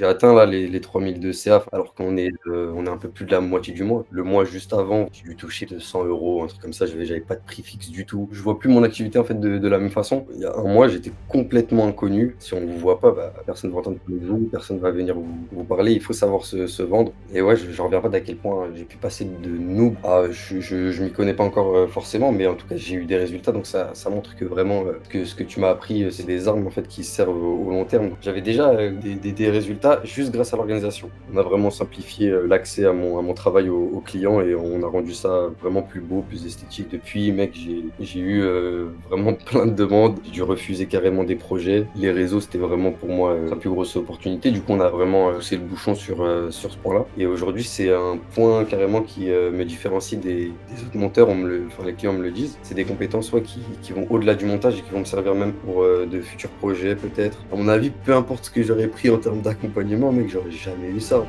J'ai atteint là les 3 000 de CA alors on est un peu plus de la moitié du mois. Le mois juste avant, j'ai dû toucher 200 €, un truc comme ça, j'avais pas de prix fixe du tout. Je vois plus mon activité en fait de la même façon. Il y a un mois, j'étais complètement inconnu. Si on vous voit pas, bah, personne va entendre parler de vous, personne va venir vous parler. Il faut savoir se vendre. Et ouais, j'en reviens pas d'à quel point j'ai pu passer de noob à je m'y connais pas encore forcément, mais en tout cas j'ai eu des résultats. Donc ça montre que vraiment que ce que tu m'as appris, c'est des armes en fait qui servent au long terme. J'avais déjà des résultats juste grâce à l'organisation. On a vraiment simplifié l'accès à mon travail aux clients et on a rendu ça vraiment plus beau, plus esthétique. Depuis, mec, j'ai eu vraiment plein de demandes. J'ai dû refuser carrément des projets. Les réseaux, c'était vraiment pour moi la plus grosse opportunité. Du coup, on a vraiment poussé le bouchon sur ce point-là. Et aujourd'hui, c'est un point carrément qui me différencie des autres monteurs. Enfin, les clients me le disent. C'est des compétences soit qui vont au-delà du montage et qui vont me servir même pour de futurs projets peut-être. À mon avis, peu importe ce que j'aurais pris en termes d'accompagnement, mec, j'aurais jamais eu ça.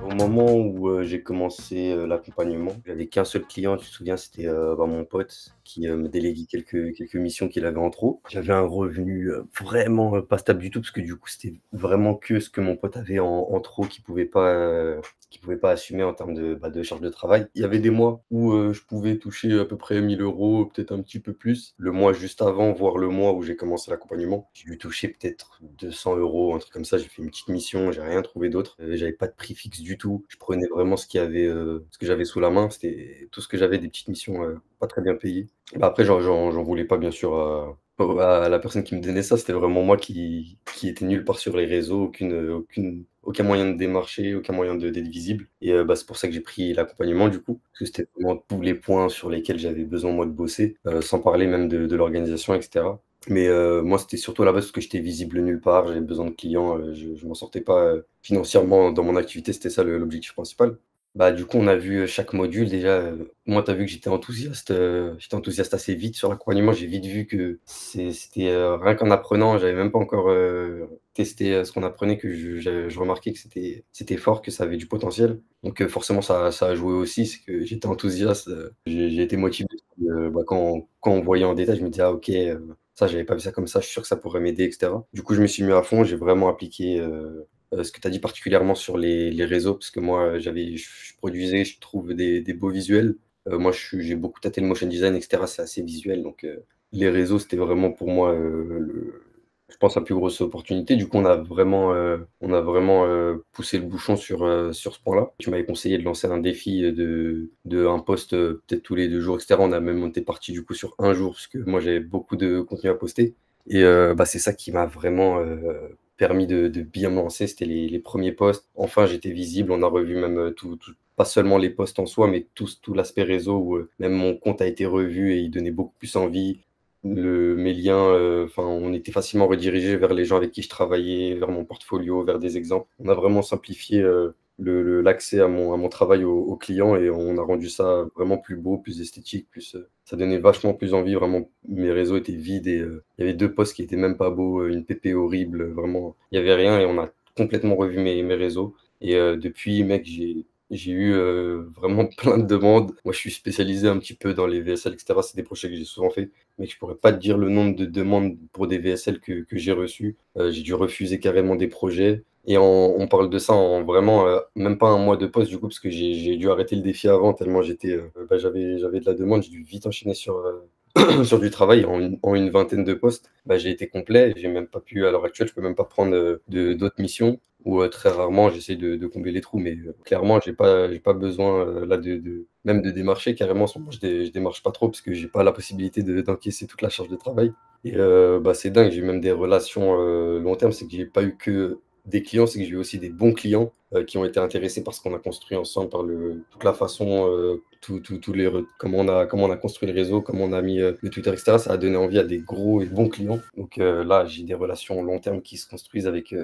Au moment où j'ai commencé l'accompagnement, j'avais qu'un seul client, tu te souviens, c'était bah, mon pote qui me déléguait quelques missions qu'il avait en trop. J'avais un revenu vraiment pas stable du tout, parce que du coup, c'était vraiment que ce que mon pote avait en trop qu'il pouvait pas assumer en termes de charge de travail. Il y avait des mois où je pouvais toucher à peu près 1 000 €, peut-être un petit peu plus. Le mois juste avant, voire le mois où j'ai commencé l'accompagnement, j'ai dû toucher peut-être 200 €, un truc comme ça. J'ai fait une petite mission, j'ai rien trouvé d'autre. J'avais pas de prix fixe du tout. Je prenais vraiment ce que j'avais sous la main. C'était tout ce que j'avais, des petites missions pas très bien payées. Bah, après, j'en voulais pas bien sûr à la personne qui me donnait ça. C'était vraiment moi qui était nulle part sur les réseaux, aucun moyen de démarcher, aucun moyen d'être visible. Et bah, c'est pour ça que j'ai pris l'accompagnement du coup, parce que c'était vraiment tous les points sur lesquels j'avais besoin moi de bosser, sans parler même de l'organisation et cetera. Mais moi, c'était surtout à la base parce que j'étais visible nulle part, j'avais besoin de clients, je m'en sortais pas financièrement dans mon activité, c'était ça l'objectif principal. Bah, du coup, on a vu chaque module déjà. Moi, tu as vu que j'étais enthousiaste assez vite sur l'accompagnement. J'ai vite vu que c'était rien qu'en apprenant, j'avais même pas encore testé ce qu'on apprenait, que je remarquais que c'était fort, que ça avait du potentiel. Donc forcément, ça a joué aussi, c'est que j'étais enthousiaste, j'ai été motivé. Bah, quand on voyait en détail, je me disais: «Ah OK, ça j'avais pas vu ça comme ça, je suis sûr que ça pourrait m'aider» et cetera. Du coup, je me suis mis à fond, j'ai vraiment appliqué ce que tu as dit particulièrement sur les réseaux, parce que moi, je produisais, je trouve des beaux visuels. Moi, j'ai beaucoup tâté le motion design et cetera, c'est assez visuel, donc les réseaux, c'était vraiment pour moi, le je pense la plus grosse opportunité. Du coup, on a vraiment poussé le bouchon sur ce point-là. Tu m'avais conseillé de lancer un défi, de un post, peut-être tous les 2 jours et cetera. On était parti du coup sur un jour, parce que moi, j'avais beaucoup de contenu à poster et bah, c'est ça qui m'a vraiment permis de bien me lancer. C'était les 1ers posts. Enfin, j'étais visible. On a revu même tout, pas seulement les posts en soi, mais tout l'aspect réseau où même mon compte a été revu et il donnait beaucoup plus envie. Mes liens, enfin, on était facilement redirigés vers les gens avec qui je travaillais, vers mon portfolio, vers des exemples. On a vraiment simplifié l'accès à mon travail aux clients et on a rendu ça vraiment plus beau, plus esthétique, ça donnait vachement plus envie. Vraiment, mes réseaux étaient vides et il y avait 2 posts qui étaient même pas beaux, une PP horrible, vraiment, il y avait rien et on a complètement revu mes réseaux et depuis, mec, j'ai eu vraiment plein de demandes. Moi, je suis spécialisé un petit peu dans les VSL et cetera. C'est des projets que j'ai souvent fait, mais je pourrais pas te dire le nombre de demandes pour des VSL que j'ai reçus. J'ai dû refuser carrément des projets et on parle de ça en vraiment même pas un mois de poste du coup, parce que j'ai dû arrêter le défi avant tellement bah, j'avais de la demande. J'ai dû vite enchaîner sur sur du travail en une vingtaine de postes. Bah, j'ai été complet. J'ai même pas pu, à l'heure actuelle, je peux même pas prendre d'autres missions ou très rarement j'essaie de combler les trous, mais clairement j'ai pas besoin là même de démarcher. Carrément en ce moment je démarche pas trop parce que j'ai pas la possibilité d'encaisser toute la charge de travail et bah, c'est dingue, j'ai eu même des relations long terme. C'est que j'ai pas eu que des clients, c'est que j'ai eu aussi des bons clients qui ont été intéressés par ce qu'on a construit ensemble, par toute la façon, tous les comment on a construit le réseau, comment on a mis le Twitter et cetera. Ça a donné envie à des gros et bons clients. Donc là, j'ai des relations long terme qui se construisent avec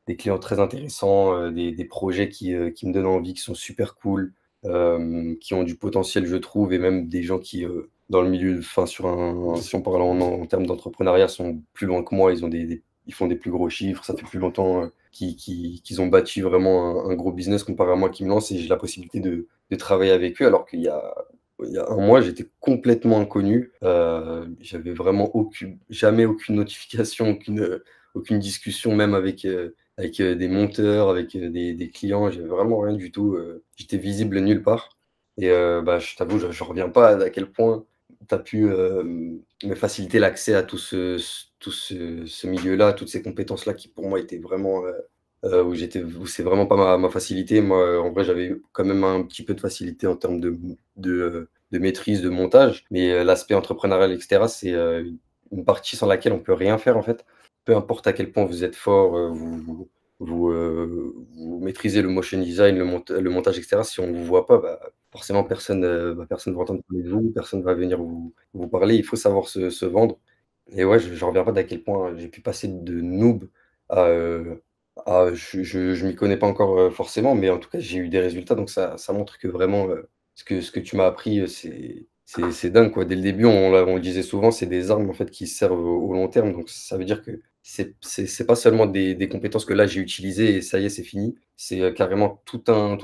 des clients très intéressants, des projets qui me donnent envie, qui sont super cool, qui ont du potentiel, je trouve, et même des gens qui, dans le milieu, enfin, si on parle en termes d'entrepreneuriat, sont plus loin que moi. Ils font des plus gros chiffres. Ça fait plus longtemps qu'ils ont bâti vraiment un gros business comparé à moi qui me lance et j'ai la possibilité de travailler avec eux, alors qu'il y a il y a un mois, j'étais complètement inconnu, j'avais vraiment jamais aucune notification, aucune discussion même avec des monteurs, avec des clients, j'avais vraiment rien du tout, j'étais visible nulle part et bah, je t'avoue, je reviens pas à quel point tu as pu, me faciliter l'accès à tout ce milieu-là, toutes ces compétences-là qui pour moi étaient vraiment, où c'est vraiment pas ma facilité. Moi, en vrai, j'avais quand même un petit peu de facilité en termes de maîtrise, de montage, mais l'aspect entrepreneurial et cetera, c'est, une partie sans laquelle on peut rien faire, en fait. Peu importe à quel point vous êtes fort, vous maîtrisez le motion design, le montage et cetera, si on ne vous voit pas, bah, forcément personne va entendre parler de vous, personne va venir vous parler. Il faut savoir se vendre et ouais, j'en reviens pas d'à quel point j'ai pu passer de noob à, je m'y connais pas encore, forcément, mais en tout cas, j'ai eu des résultats, donc ça montre que vraiment, ce que tu m'as appris, c'est dingue, quoi. Dès le début, on le disait souvent, c'est des armes, en fait, qui servent au long terme, donc ça veut dire que c'est pas seulement des compétences que là, j'ai utilisées et ça y est, c'est fini. C'est, carrément tout un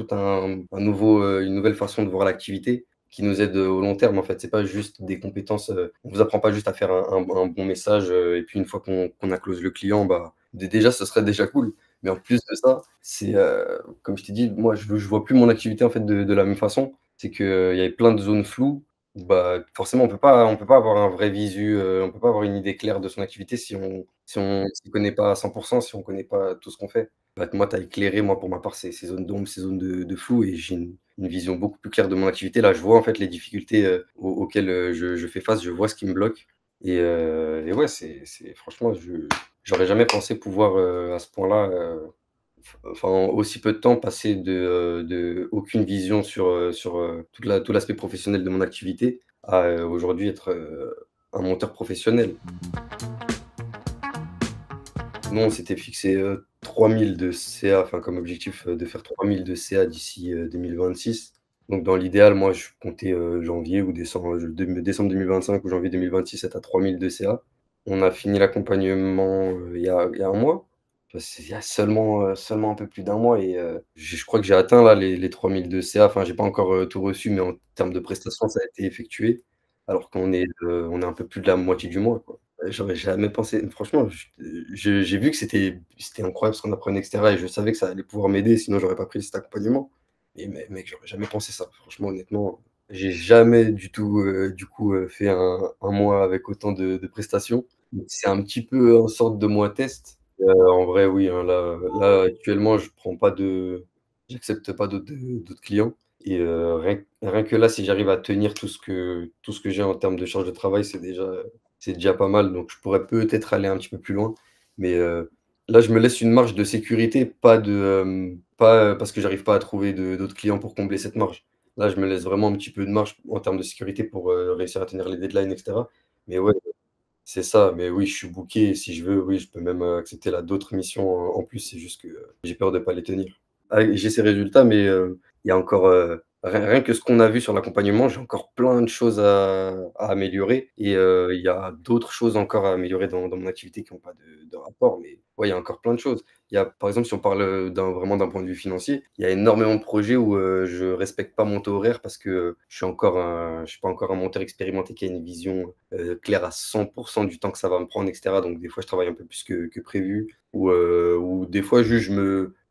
nouveau, une nouvelle façon de voir l'activité qui nous aide, au long terme, en fait. C'est pas juste des compétences, on vous apprend pas juste à faire un bon message, et puis une fois qu'on a close le client, bah, déjà, ce serait déjà cool. Mais en plus de ça, c'est, comme je t'ai dit, moi, je vois plus mon activité, en fait, de la même façon. C'est qu'il y avait plein de zones floues où, bah, forcément, on peut pas avoir un vrai visu, on peut pas avoir une idée claire de son activité si on s'y connaît pas à 100 si on connaît pas tout ce qu'on fait. Bah, moi, tu as éclairé, moi, pour ma part, ces zones d'ombre, ces zones de flou et j'ai une vision beaucoup plus claire de mon activité. Là, je vois, en fait, les difficultés, auxquelles, je fais face, je vois ce qui me bloque et ouais, c'est franchement, j'aurais jamais pensé pouvoir, à ce point-là, enfin, en aussi peu de temps, passer de aucune vision sur tout l'aspect professionnel de mon activité à, aujourd'hui être, un monteur professionnel. Nous, on s'était fixé, 3 000 de CA, enfin comme objectif, de faire 3 000 de CA d'ici, 2026. Donc dans l'idéal, moi, je comptais, janvier ou décembre 2025 ou janvier 2026 être à 3 000 de CA. On a fini l'accompagnement, il y a un mois. C'est il y a seulement un peu plus d'un mois et je crois que j'ai atteint là les 3 000 de CA. Enfin, j'ai pas encore, tout reçu, mais en termes de prestations, ça a été effectué, alors qu'on est un peu plus de la moitié du mois, quoi. J'aurais jamais pensé. Franchement, j'ai vu que c'était incroyable ce qu'on apprenait et cetera et je savais que ça allait pouvoir m'aider, sinon j'aurais pas pris cet accompagnement. Et mec, j'aurais jamais pensé ça. Franchement, honnêtement, j'ai jamais du tout, du coup, fait un mois avec autant de prestations. Donc c'est un petit peu en sorte de mois test. En vrai, oui, hein, là, actuellement, j'accepte pas d'autres clients et rien que là, si j'arrive à tenir tout ce que j'ai en termes de charge de travail, c'est déjà pas mal, donc je pourrais peut-être aller un petit peu plus loin. Mais là, je me laisse une marge de sécurité, pas, parce que j'arrive pas à trouver d'autres clients pour combler cette marge. Là, je me laisse vraiment un petit peu de marge en termes de sécurité pour, réussir à tenir les deadlines et cetera. Mais ouais, c'est ça, mais oui, je suis booké et si je veux, oui, je peux même, accepter là d'autres missions en plus, c'est juste que, j'ai peur de pas les tenir. Ah, j'ai ces résultats, mais il y a encore, rien que ce qu'on a vu sur l'accompagnement, j'ai encore plein de choses à améliorer et il y a d'autres choses encore à améliorer dans mon activité qui ont pas de rapport, mais ouais, il y a encore plein de choses. Il y a par exemple, si on parle, vraiment d'un point de vue financier, il y a énormément de projets où, je respecte pas mon taux horaire parce que, je suis pas encore un monteur expérimenté qui a une vision, claire à 100 du temps que ça va me prendre et cetera. Donc des fois, je travaille un peu plus que prévu ou des fois juste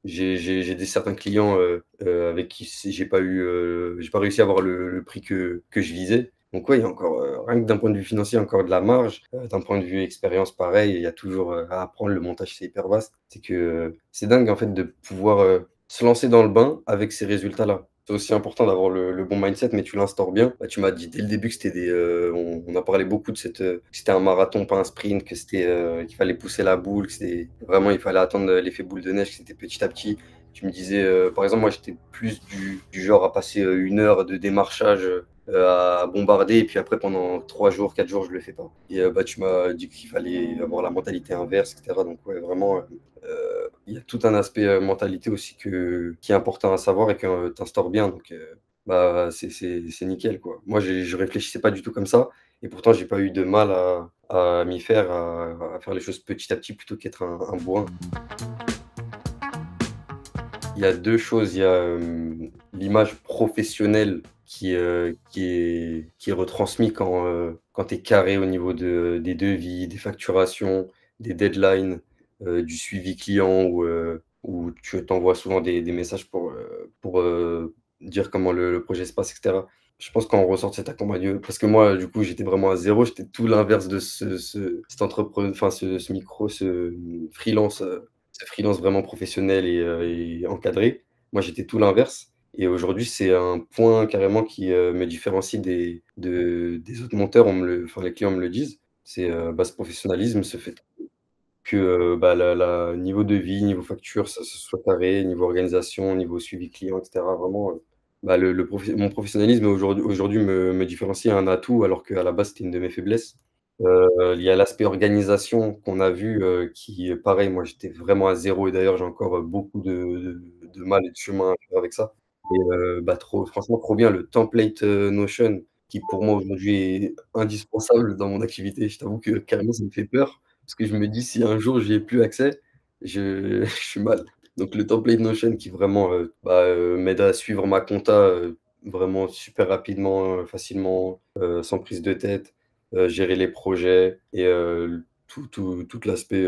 j'ai des certains clients, avec qui j'ai pas réussi à avoir le prix que je visais. Donc ouais, il y a encore, rien que d'un point de vue financier, encore de la marge. D'un point de vue expérience, pareil, il y a toujours, à apprendre. Le montage, c'est hyper vaste. C'est que, c'est dingue en fait de pouvoir, se lancer dans le bain avec ces résultats-là. C'est aussi important d'avoir le bon mindset, mais tu l'instaures bien. Bah, tu m'as dit dès le début que c'était on a parlé beaucoup que c'était un marathon, pas un sprint, qu'il fallait pousser la boule, que c'était vraiment il fallait attendre, l'effet boule de neige, que c'était petit à petit. Tu me disais, par exemple, moi j'étais plus du genre à passer, 1 heure de démarchage, à bombarder et puis après pendant 3 jours, 4 jours, je le fais pas. Et bah, tu m'as dit qu'il fallait avoir la mentalité inverse et cetera. Donc ouais, vraiment, il y a tout un aspect, mentalité aussi qui est important à savoir et que tu instaures bien donc bah, c'est nickel, quoi. Moi, je réfléchissais pas du tout comme ça et pourtant j'ai pas eu de mal à m'y faire, à faire les choses petit à petit plutôt qu'être un bourrin. Il y a 2 choses, il y a, l'image professionnelle qui est retransmis quand tu es carré au niveau des devis, des facturations, des deadlines, du suivi client où tu t'envoies souvent des messages pour dire comment le projet se passe et cetera. Je pense qu'on ressort de cet accompagnement parce que moi, du coup, j'étais vraiment à zéro, j'étais tout l'inverse de cet entrepreneur, enfin ce micro, ce freelance vraiment professionnel et encadré. Moi, j'étais tout l'inverse et aujourd'hui, c'est un point carrément qui, me différencie des autres monteurs. Enfin, les clients me le disent. C'est, bah, ce professionnalisme, ce fait que, bah, la niveau devis, niveau facture, ça ce soit carré, niveau organisation, niveau suivi client et cetera. Vraiment, bah, mon professionnalisme aujourd'hui me différencie un atout alors qu'à la base, c'était une de mes faiblesses. Il y a l'aspect organisation qu'on a vu, qui, pareil, moi, j'étais vraiment à zéro et d'ailleurs, j'ai encore, beaucoup de mal et de chemin à faire avec ça et bah, trop franchement, trop bien le template, Notion qui, pour moi, aujourd'hui, est indispensable dans mon activité. Je t'avoue que carrément, ça me fait peur parce que je me dis: «Si un jour j'y ai plus accès, je je suis mal». Donc le template Notion qui vraiment, bah, m'aide à suivre ma compta, vraiment super rapidement, facilement, sans prise de tête, gérer les projets et tout l'aspect,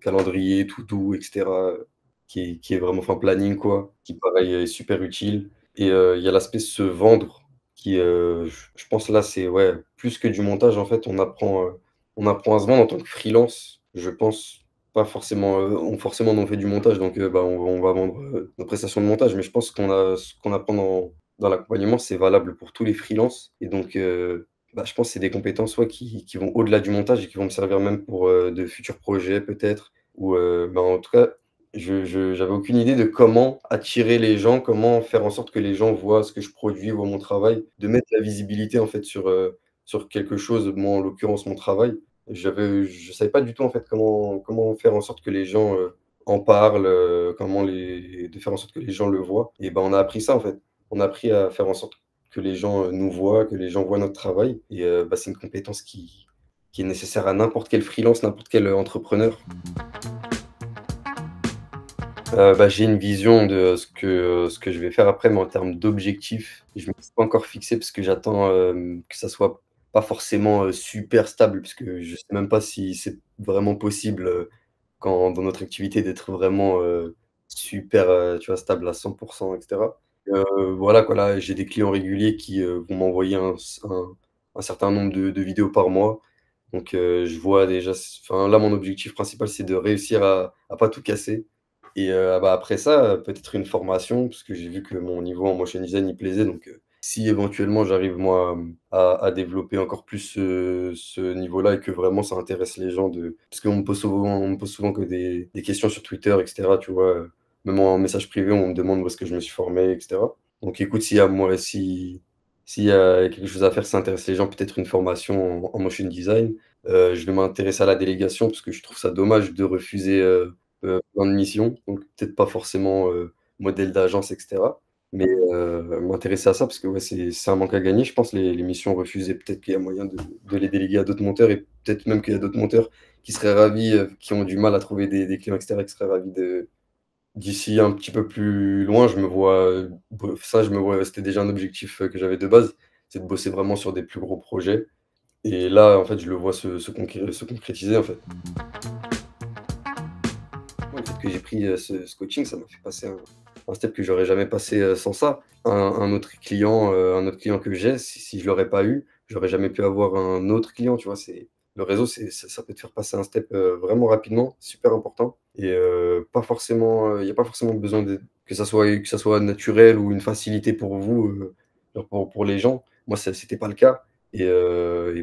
calendrier, to do et cetera, qui est vraiment enfin planning quoi, qui pareil est super utile et il y a l'aspect se vendre qui, je pense là c'est ouais, plus que du montage en fait on apprend à se vendre en tant que freelance, je pense. Pas forcément, forcément nous on fait du montage donc bah, on va vendre, nos prestations de montage mais je pense ce qu'on apprend dans l'accompagnement, c'est valable pour tous les freelances et donc bah, je pense que c'est des compétences, ouais, qui vont au-delà du montage et qui vont me servir même pour, de futurs projets peut-être ou, bah, en tout cas, j'avais aucune idée de comment attirer les gens, comment faire en sorte que les gens voient ce que je produis, voient mon travail, de mettre la visibilité en fait sur quelque chose, moi en l'occurrence mon travail. Je savais pas du tout en fait comment faire en sorte que les gens, en parlent, de faire en sorte que les gens le voient et ben, on a appris ça en fait. On a appris à faire en sorte que les gens, nous voient, que les gens voient notre travail et bah, c'est une compétence qui est nécessaire à n'importe quel freelance, n'importe quel, entrepreneur. Bah, j'ai une vision de ce que je vais faire après, mais en termes d'objectifs, je me suis pas encore fixé parce que j'attends, que ça soit pas forcément, super stable puisque je sais même pas si c'est vraiment possible, quand dans notre activité d'être vraiment, super, tu vois, stable à 100 et cetera. Voilà quoi, là, j'ai des clients réguliers qui, vont m'envoyer un certain nombre de vidéos par mois. Donc, je vois déjà enfin, là, mon objectif principal, c'est de réussir à pas tout casser et bah, après ça, peut-être une formation parce que j'ai vu que mon niveau en motion design, il plaisait donc, si éventuellement j'arrive moi, à développer encore plus ce niveau-là et que vraiment ça intéresse les gens de parce qu'on me pose souvent que des questions sur Twitter et cetera, tu vois? Même en message privé, on me demande où est-ce que je me suis formé et cetera. Donc écoute, s'il y a quelque chose à faire, ça intéresse les gens, peut-être une formation en motion design. Je vais m'intéresser à la délégation parce que je trouve ça dommage de refuser, plein de missions, donc peut-être pas forcément, modèle d'agence et cetera. Mais m'intéresser à ça parce que ouais, c'est un manque à gagner, je pense, les missions refusées. Peut-être qu'il y a moyen de les déléguer à d'autres monteurs et peut-être même qu'il y a d'autres monteurs qui seraient ravis, qui ont du mal à trouver des clients et cetera, qui seraient ravis de d'ici un petit peu plus loin, je me vois, je me vois c'était déjà un objectif, que j'avais de base, c'est de bosser vraiment sur des plus gros projets et là, en fait, je le vois se concrétiser, en fait. Ouais, le fait que j'ai pris, ce coaching, ça m'a fait passer un step que j'aurais jamais passé, sans ça. Un autre client que j'ai, si je l'aurais pas eu, j'aurais jamais pu avoir un autre client, tu vois? C'est le réseau, ça peut te faire passer un step, vraiment rapidement, super important et pas forcément, il y a pas forcément besoin de que ça soit naturel ou une facilité pour vous, genre pour les gens. Moi, c'était pas le cas et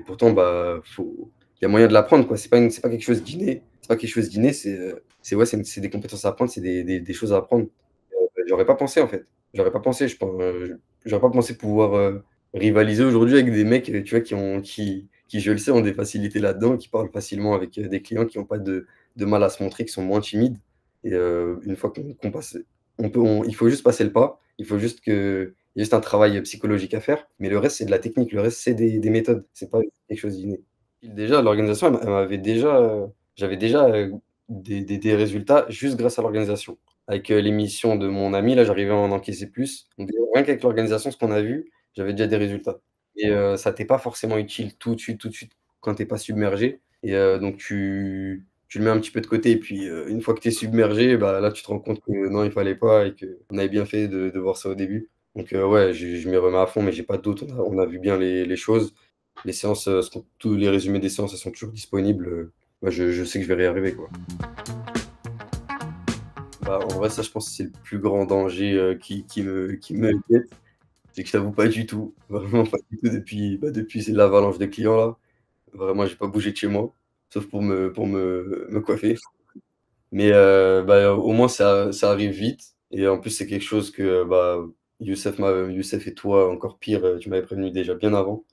pourtant, bah, il y a moyen de l'apprendre, quoi. C'est pas quelque chose d'inné, c'est pas quelque chose d'inné, c'est des compétences à apprendre, c'est des choses à apprendre. J'aurais pas pensé, en fait. J'aurais pas pensé, j'aurais pas pensé pouvoir, rivaliser aujourd'hui avec des mecs, tu vois, qui, je le sais, ont des facilités là-dedans, qui parlent facilement avec, des clients, qui ont pas de mal à se montrer, qui sont moins timides et une fois qu'on passe il faut juste passer le pas, il y a juste un travail, psychologique à faire, mais le reste, c'est de la technique, le reste, c'est des méthodes, c'est pas quelque chose d'inné. Déjà, l'organisation, elle m'avait déjà, j'avais déjà, des résultats juste grâce à l'organisation. avec, les missions de mon ami, là, j'arrivais à en encaisser plus. Donc déjà, rien qu'avec l'organisation, ce qu'on a vu, j'avais déjà des résultats et ça t'est pas forcément utile tout de suite, quand tu es pas submergé et donc tu le mets un petit peu de côté et puis, une fois que tu es submergé, bah, là, tu te rends compte que non, il fallait pas et qu'on avait bien fait de voir ça au début. Donc ouais, je m'y remets à fond, mais j'ai pas de doute. On a vu bien les choses. Les séances, seront tous les résumés des séances, elles sont toujours disponibles, bah, je sais que je vais y arriver, quoi. Bah, en vrai, ça, je pense que c'est le plus grand danger, qui me guette. C'est que je t'avoue pas du tout, vraiment pas du tout depuis c'est l'avalanche de clients là. Vraiment, j'ai pas bougé de chez moi, sauf pour me coiffer. Mais bah, au moins ça arrive vite et en plus, c'est quelque chose que, bah, Youssef et toi encore pire, tu m'avais prévenu déjà bien avant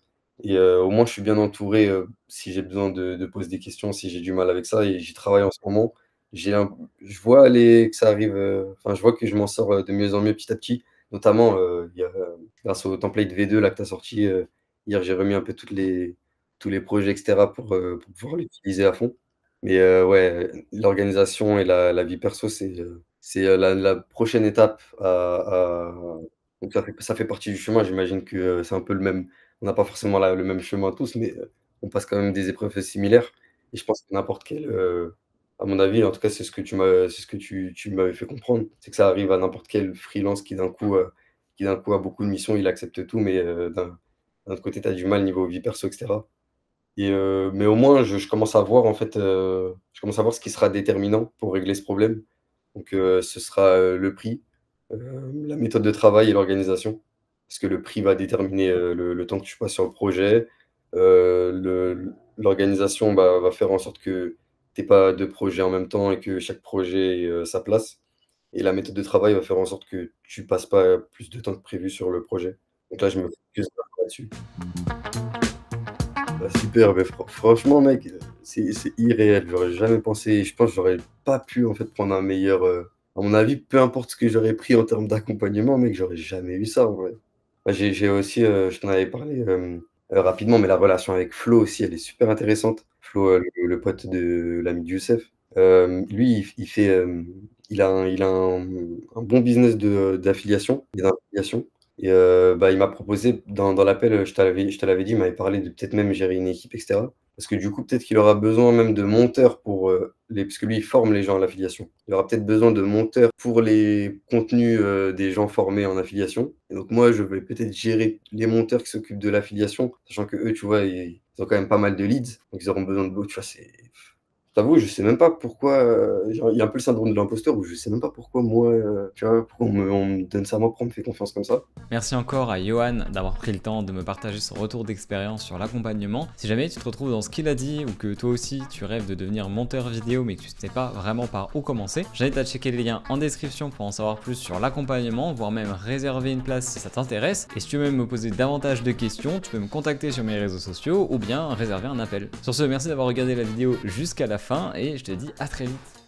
et au moins je suis bien entouré, si j'ai besoin de poser des questions, si j'ai du mal avec ça et j'y travaille en ce moment. J'ai un Je vois que ça arrive, enfin, je vois que je m'en sors, de mieux en mieux petit à petit. Notamment, il y a, grâce au template V2 là que tu as sorti, hier, j'ai remis un peu tous les projets et cetera pour pouvoir l'utiliser à fond. Mais ouais, l'organisation et la vie perso, la prochaine étape à donc ça fait partie du chemin. J'imagine que, c'est un peu le même. On n'a pas forcément le même chemin tous, mais on passe quand même des épreuves similaires et je pense que n'importe quel, à mon avis, en tout cas, c'est ce que tu m'avais fait comprendre, c'est que ça arrive à n'importe quel freelance qui d'un coup a beaucoup de missions, il accepte tout, mais d'un autre côté, tu as du mal niveau vie perso et cetera. Et mais au moins je commence à voir en fait, je commence à voir ce qui sera déterminant pour régler ce problème. Donc ce sera, le prix, la méthode de travail et l'organisation. Parce que le prix va déterminer, le temps que tu passes sur le projet. L'organisation, bah, va faire en sorte que tu aies pas 2 projets en même temps et que chaque projet ait, sa place. Et la méthode de travail va faire en sorte que tu passes pas plus de temps que prévu sur le projet. Donc là, je me focus là-dessus. Bah, super, mais franchement mec, c'est irréel. J'aurais jamais pensé, je pense que j'aurais pas pu en fait prendre un meilleur, à mon avis, peu importe ce que j'aurais pris en termes d'accompagnement mec, j'aurais jamais eu ça en vrai. Bah, j'ai aussi, je t'en avais parlé, rapidement, mais la relation avec Flo aussi, elle est super intéressante. Flo, le pote de l'ami de Youssef. Lui, il fait, il a un bon business d'affiliation et d'affiliation et bah, il m'a proposé dans l'appel, je te l'avais dit, il m'avait parlé de peut-être même gérer une équipe et cetera. Parce que du coup, peut-être qu'il aura besoin même de monteurs pour, parce que lui, il forme les gens à l'affiliation. Il aura peut-être besoin de monteurs pour les contenus, des gens formés en affiliation et donc moi, je vais peut-être gérer les monteurs qui s'occupent de l'affiliation, sachant qu'eux, tu vois, ils ont quand même pas mal de leads, donc ils auront besoin de tu vois, je t'avoue, je sais même pas pourquoi, genre, il y a un peu le syndrome de l'imposteur où je sais même pas pourquoi moi, tu vois, pourquoi on me donne ça à moi, pourquoi on me fait confiance comme ça. Merci encore à Johan d'avoir pris le temps de me partager son retour d'expérience sur l'accompagnement. Si jamais tu te retrouves dans ce qu'il a dit ou que toi aussi tu rêves de devenir monteur vidéo mais que tu ne sais pas vraiment par où commencer, j'invite à checker les liens en description pour en savoir plus sur l'accompagnement, voire même réserver une place si ça t'intéresse. Et si tu veux même me poser davantage de questions, tu peux me contacter sur mes réseaux sociaux ou bien réserver un appel. Sur ce, merci d'avoir regardé la vidéo jusqu'à la fin et je te dis à très vite.